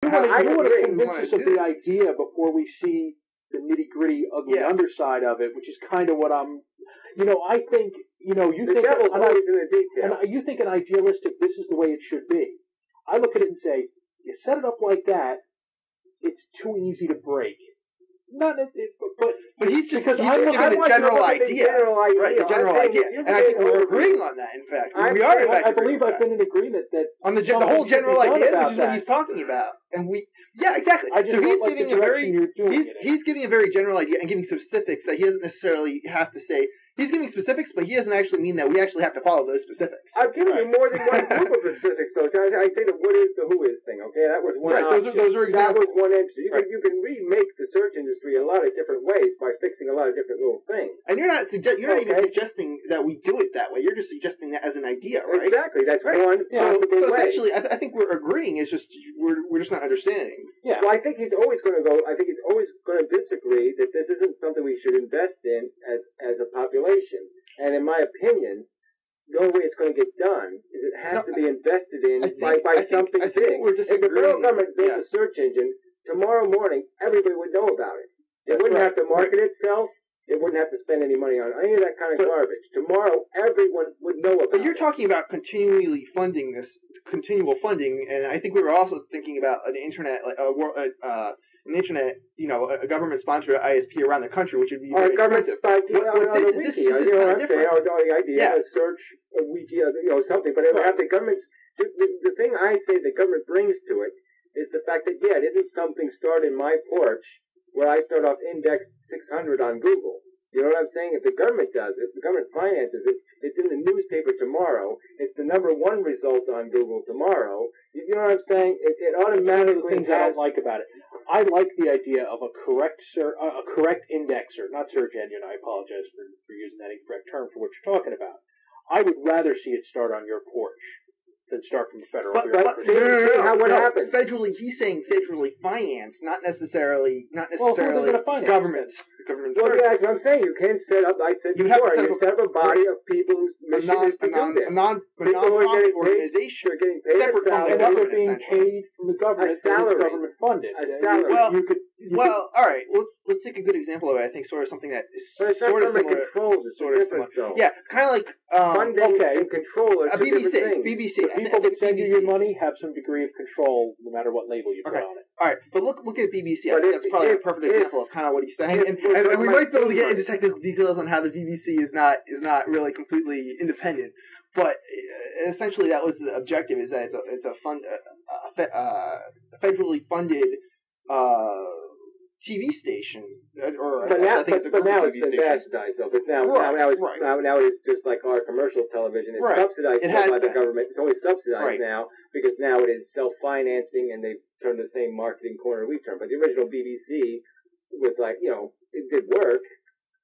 You want to convince us of the idea before we see the nitty-gritty ugly underside of it, which is kind of what I'm... I think, you think... devil's always in the details. And you think an idealistic, this is the way it should be. I look at it and say, you set it up like that, it's too easy to break. But he's just giving a general idea. Right, the general idea. And I think we're agreeing on that, in fact. I believe I've been in agreement that... On the whole general idea, which is what he's talking about. And exactly. So he's giving he's giving a very general idea and giving specifics that he doesn't necessarily have to say. He's giving specifics, but he doesn't actually mean that we actually have to follow those specifics. I've given you more than one group of specifics, though. So I say the what is the who is thing, okay? That was one option. Those are examples. That was one entry. You can remake the search industry a lot of different ways by fixing a lot of different little things. And you're not even suggesting that we do it that way. You're just suggesting that as an idea, right? Exactly. That's one possible way. So essentially, I think we're agreeing. It's just we're just not understanding. Yeah. Well, I think he's always going to go. I think he's always going to disagree that this isn't something we should invest in as a population. And in my opinion, the only way it's going to get done is it has to be invested in by something big. If the federal government built a search engine, tomorrow morning everybody would know about it. It wouldn't have to market itself. It wouldn't have to spend any money on any of that kind of garbage. Tomorrow everyone would know about it. But you're talking about continual funding, and I think we were also thinking about an internet, a government-sponsored ISP around the country, which would be very expensive. This is kind of different. The idea of a search, a wiki, something, but it would have the government's... The thing I say the government brings to it is the fact that, it isn't something started in my porch where I start off indexed 600 on Google. You know what I'm saying? If the government does it, the government finances it, it's in the newspaper tomorrow, it's the #1 result on Google tomorrow. You know what I'm saying? It automatically things I don't like about it. I like the idea of a correct indexer, not search engine. I apologize for using that incorrect term for what you're talking about. I would rather see it start on your porch than start from the federal bureaucracy. What happens? He's saying federally financed, not necessarily governments. Well, that's what I'm saying. You can set up, I said before, you set up a body of people whose mission is to do this. A non-profit organization, separate from the government, being paid from the government, salary, government funded. A salary. Well, all right. Let's take a good example of it. I think sort of something that is sort of similar. Yeah, kind of like funding and control. A BBC. People that send you your money have some degree of control, no matter what label you put on it. All right, but look at BBC. I think that's probably a perfect example of kind of what he's saying. And we might be able to get into technical details on how the BBC is not really completely independent. But essentially, that was the objective: is that it's a federally funded TV station, but now it's been bastardized though, because now it is just like our commercial television. It's subsidized by the government. It's only subsidized now because now it is self-financing, and they've turned the same marketing corner we turned. But the original BBC was like, it did work.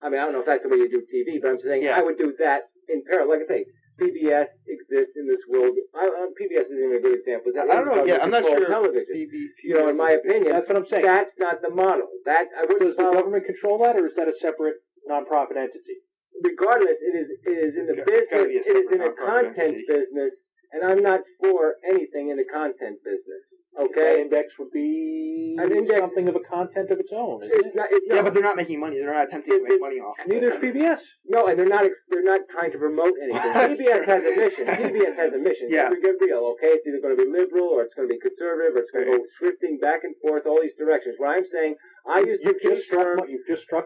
I mean, I don't know if that's the way you do TV, but I'm saying I would do that in parallel. Like I say, PBS exists in this world. PBS isn't even a good example. I don't know. I'm not sure. Television. In my opinion, that's what I'm saying. That's not the model. Does the government control that, or is that a separate nonprofit entity? Regardless, it is in the business. It is in a content business, and I'm not for anything in the content business. Okay, that index would be something of a content of its own. Isn't it? But they're not making money. They're not attempting to make money off. Neither is PBS. No, and they're not trying to promote anything. PBS has a mission. PBS has a mission. Yeah. We get real. Okay, it's either going to be liberal, or it's going to be conservative, or it's going to go shifting back and forth all these directions. What I'm saying, you've just struck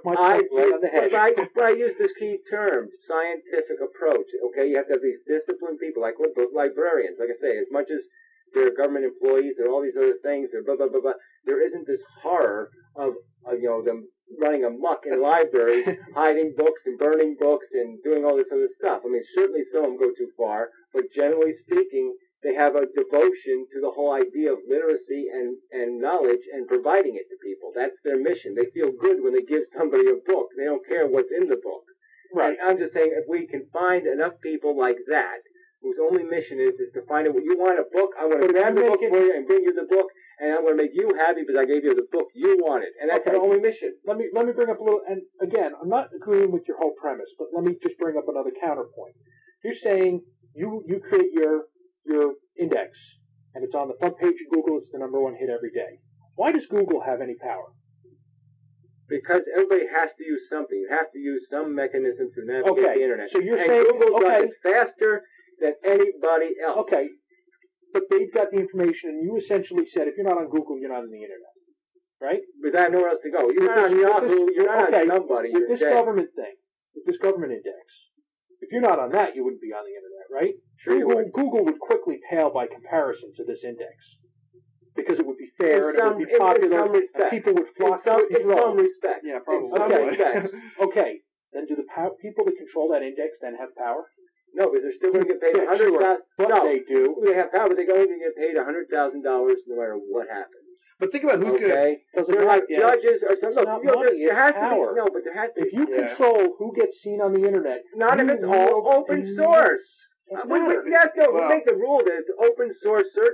my point right on the head. I use this key term, scientific approach. Okay, you have to have these disciplined people, like librarians. Like I say, as much as they're government employees and all these other things, they're blah, blah, blah, blah. There isn't this horror of them running amok in libraries, hiding books and burning books and doing all this other stuff. I mean, certainly some of them go too far, but generally speaking, they have a devotion to the whole idea of literacy and knowledge and providing it to people. That's their mission. They feel good when they give somebody a book. They don't care what's in the book. Right. And I'm just saying, if we can find enough people like that, whose only mission is to find out what you want, a book, I'm going to grab the book for you and bring you the book, and I'm going to make you happy because I gave you the book you wanted. And that's the only mission. Let me bring up a little, and again, I'm not agreeing with your whole premise, but let me just bring up another counterpoint. You're saying you create your index, and it's on the front page of Google, it's the #1 hit every day. Why does Google have any power? Because everybody has to use something. You have to use some mechanism to navigate the internet. So you're saying Google does it faster than anybody else. Okay, but they've got the information, and you essentially said if you're not on Google, you're not on the internet, right? Because I have nowhere else to go. You're not on Yahoo. You're not on somebody. With this government thing, with this government index, if you're not on that, you wouldn't be on the internet, right? Sure. Google would quickly pale by comparison to this index. Because it would be fair and it would be popular, and people would flock to it. In some respects. Yeah, probably. In some respects. Okay, then do the people that control that index then have power? No, because they're still going to get paid $100,000. But no, they do. They have power, but they're going to get paid $100,000 no matter what happens. But think about who's going to... They're like judges or something. There has to be... No, but there has to be... If you control who gets seen on the internet... Not if it's all open source. We make the rule that it's open source search